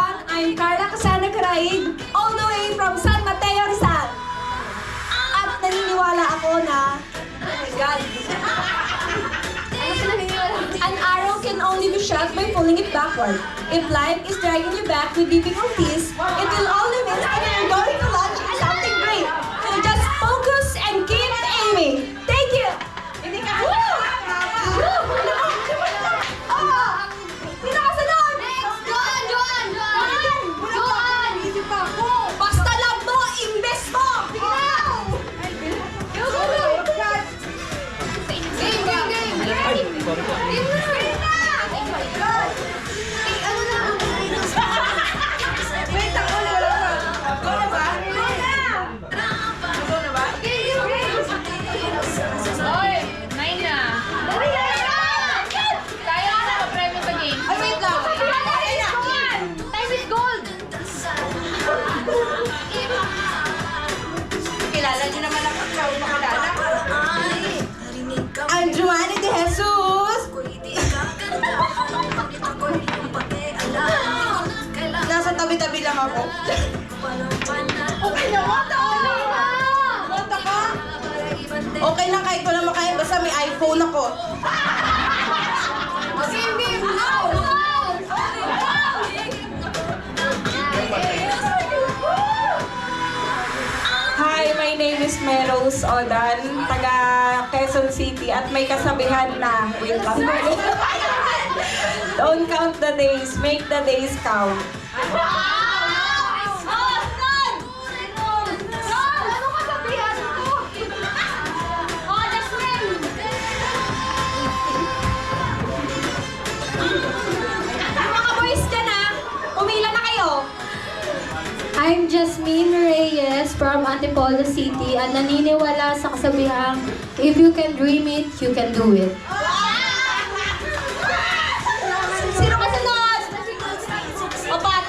everyone! I'm Carla Casana Caraig, all the way from San Mateo, Rizal. At naniniwala ako na, oh my God, an arrow can only be shot by pulling it backward. If life is dragging you back with difficulties, it will only mean that you're going to launch into something great. So just focus and keep aiming. Thank you! Hindi ka! Sino kasunod? Joan! Basta love mo, invest mo! Kilala niyo naman ang pagkakilala. I'm Joanny De Jesus! Nasa tabi-tabi lang ako. Okay na, mata! Mata ka? Okay lang kahit wala makain, basta may iPhone ako. Hi, my name is Meros Odan, taga Quezon City at may kasabihan na, wait lang. Don't count the days, make the days count. Mga boys dyan ah, pumila na kayo. I'm Jasmine Reyes from Antipolo City at naniniwala sa kasabihang, if you can dream it, you can do it. Sino kasunod? Opat.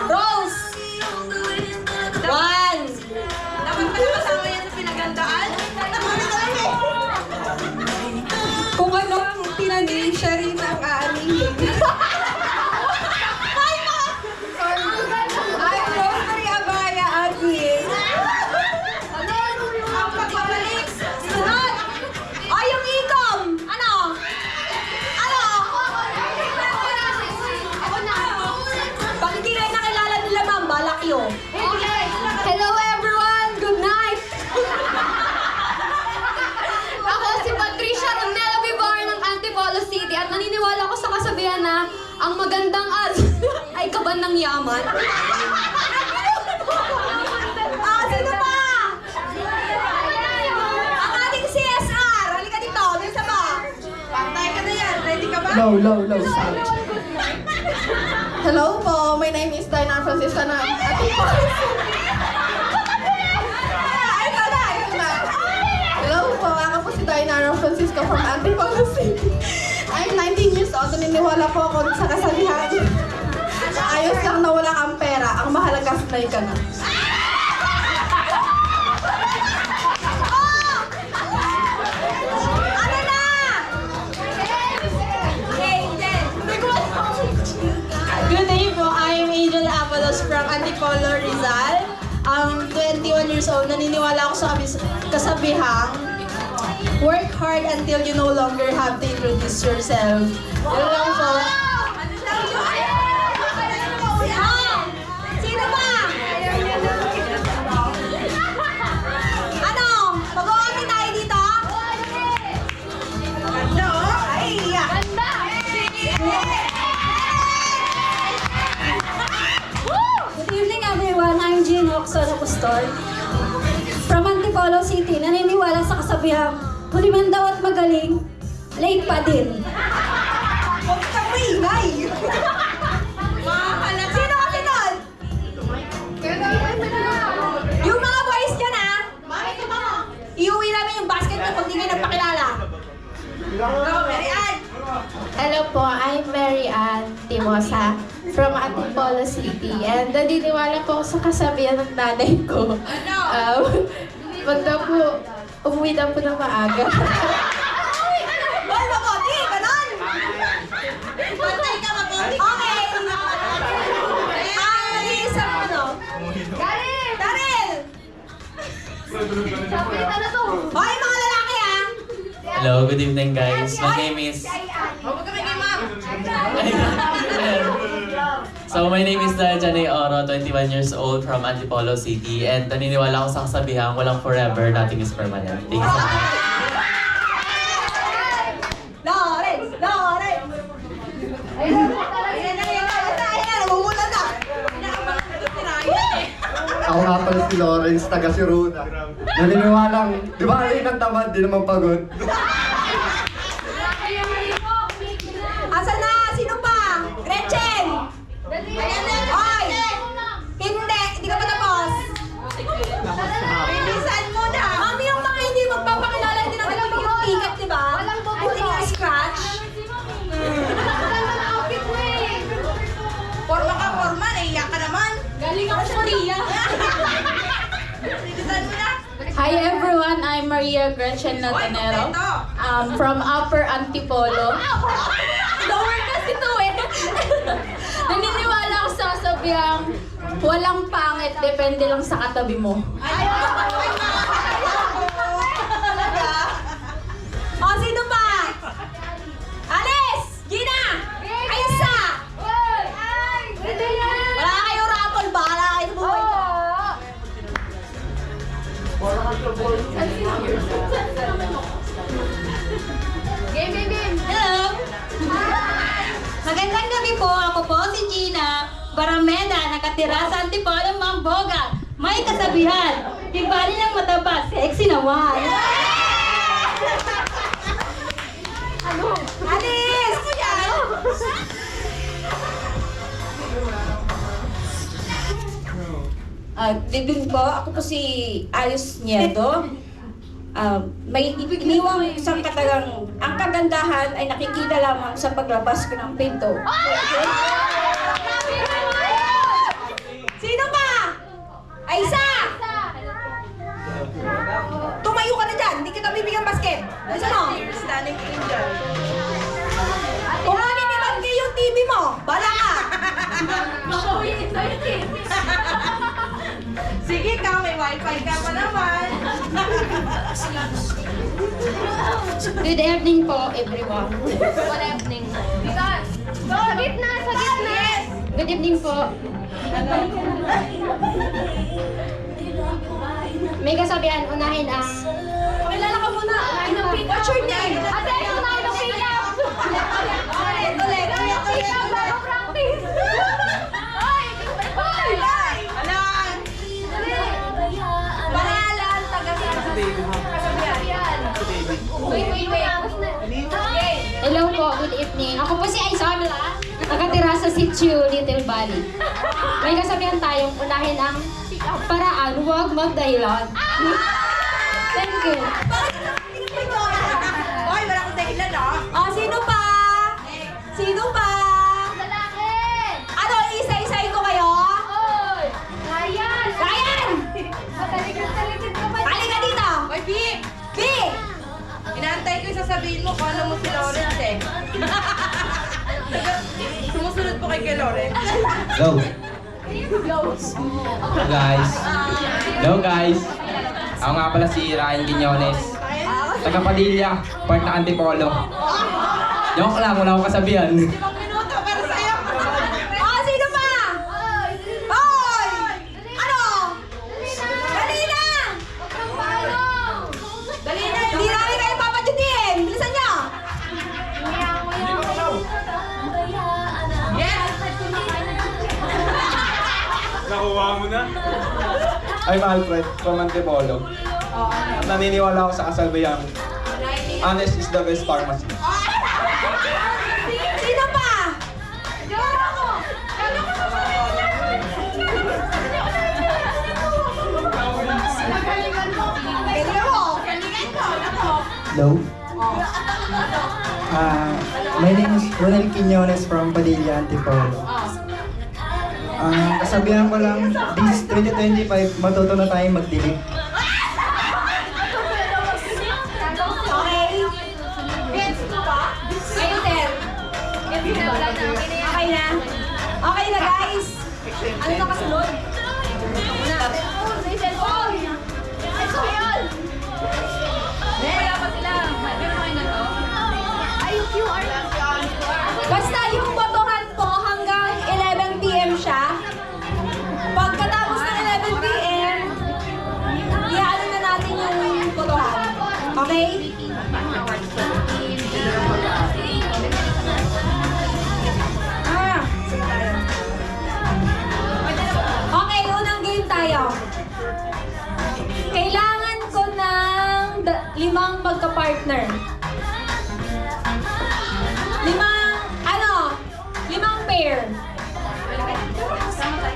Rose. One. Dapat pala kasama yan sa pinagandaan. Kung ano ang tinanim, siya rin ang aanihin. I'm Rosemary Abaya Agui. Ang pagbabalik. Sunod. Ay, yung ikom. Ano? Ano? Pag hindi rin nakilala nila, ma'am, balak yun. Hello everyone! Good night! Ako si Patricia Ronela Vivar ng Antipolo City at naniniwala ko sa kasabihan na ang magandang aso ay kaban ng yaman. Ah, sino pa? Ang ating CSR. Halika dito. Bisa mo. Pantay ka na yan. Ready ka ba? Low sound. Hello po. My name is Diana Francisca na Hello po. Ako po si Diana Francisca from Antipolo City. I'm 19 years old. Naniniwala po ako sa kasabihan. Ayos lang na wala kang pera. Ang mahalaga fly ka na. Ano na? Angel. Good day po. I'm Angel Avalos from Antipolo, Rizal. 21 years old. Naniniwala ako sa kasabihang work hard until you no longer have to introduce yourself. Yun lang po. Sino ba? Ano? Mag-uwagi tayo dito? Ganda oh. Ay, iya. Good evening everyone! I'm Jean Oxon Apostol from Antipolo City. Naniniwala sa kasabihang, huli man daw at magaling, late pa din. Huwag ka maingay. Sino ka pinod? Yung mga boys dyan ah. Iuwi namin yung basket na pag di kayo nagpakilala. Go, Mary Ann. Hello po, I'm Mary Ann Timosa from Antipolo City. And naniniwala po ako sa kasabihan ng nanay ko. Pag daw po, umuwi daw po ng maaga. Hoy, mabuti! Ganon! Pantay ka, mabuti ka. Okay. Hello, good evening guys. My name is... So my name is Janay Oro, 21 years old from Antipolo City, and naniniwala ako sa kasabihan, walang forever, nothing is permanent. Thank you so much. Lawrence! Lawrence! Ayan na, namumula na. Ako nga pala si Lawrence, taga Siruna. Naniniwalang, di ba alin ang tamad, di naman pagod. Asa na? Sino pa? Gretchen! Oy! Hindi ka pa tapos. Bilisan mo na. Mami, yung mga hindi magpapakilala, hindi na nila yung ticket, di ba? Hindi yung scratch. Forma ka, forma. Naiyak ka naman. Galing ako sa Korea. Bilisan mo na. Hi everyone, I'm Maria Gretchen Natanero from Upper Antipolo. Lower kasi to eh. Naniniwala ako sa kasabihang walang pangit, depende lang sa katabi mo. O, sino pa? Alice! Gina! Aisa! Wala kayong rapol, bahala kayo sa buhay ko. Hello! Magandang gabi po. Ako po si Gina Barameda, nakatira sa Antipolo, Mamboga. May kasabihan, ibali ng mataba, sexy naman. Alice! Bibig po, ako po si Alice Nieto. May iniwang isang katagang, ang kagandahan ay nakikita lamang sa paglabas ko ng pinto. Sino pa? Aisa! Tumayo ka na dyan, hindi kita bibigyan basket. Ano mo? Standing angel. Kung ano naman kayo yung TV mo, bala ka! Sige ka, may wifi ka pa naman. Good evening po everyone. Good evening. Sa gitna, sa gitna. Good evening po. May kasabihan, unahin ang... Pakilala ka muna. What's your name? Ate, unahin ang pick-up! Ulit. Practice! Alan! Pangalan, Hello po, good evening. Ako po si Aisabela, nakatira sa Sitio, Little Valley. May kasabihan tayong unahin ang paraan, huwag magdahilan. Thank you. Hoy, wala akong dahilan, ah. Oh, sino pa? Sino pa? Lalaki! Ano, isa-isahin ko kayo? Oy! Ryan! Ryan! Matalikod-talikod ka pa. Halika dito! Hoy, B! B! Inaantay ko yung sasabihin mo kung ano mo si Lawrence eh. Sumusunod po kay Lawrence. Go! Guys! Hello guys! Ako nga pala si Ryan Quiñones. Taga Padilla, part na Antipolo. Joke lang, wala akong kasabihan. 5 minuto para sa'yo. Oh, sino pa? Hoy! Ano? Dali na! Dali na, hindi namin kayo papadyutin! Bilisan nyo! Yes! Nakuha mo na? I'm Alfred from Antipolo. At naniniwala ako sa kasalbayang honest is the best pharmacy. Sino pa? Galingan mo! Hello? My name is Ronel Quiñones from Padilla, Antipolo. Kasabihan ko lang, this 2025, matuto na tayong magdilig. Okay. Gets ko pa? Kayo, Ter. Okay na. Okay na, guys. Ano na kasunod? Wala pa sila. 5 magka-partner. 5 pair.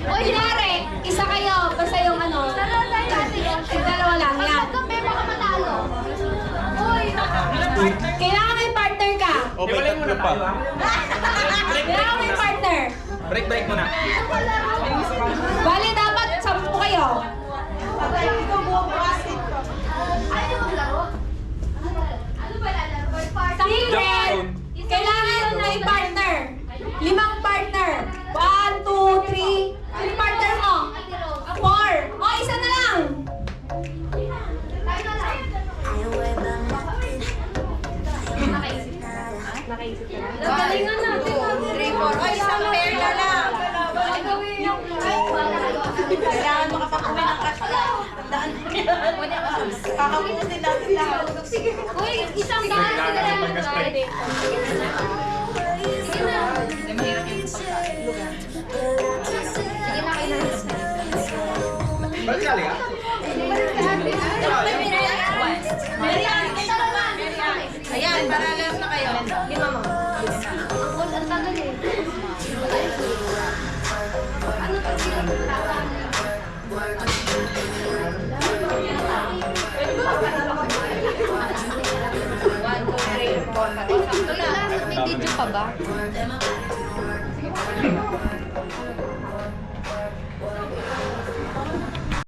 O, kunyari, isa kayo, basta yung ano, dalawa lang, yan. Kailangan may partner ka. Okay, tatlo pa. Kailangan may partner. Break muna. Bali, dapat 10 kayo. Secret! Kailangan may partner. 5 partner. 1, 2, 3. Sino partner mo? 4. O, isa na lang. Galingan natin. 3, 4. O, isang pair na lang. Kailangan makapakuwi ng cash lang. Tandaan mo yan. Kakawin din natin lahat. Uy, isang daan sila lang. Balik kali ka? Ayan, para alam na kayo. 5 mo. May video pa ba?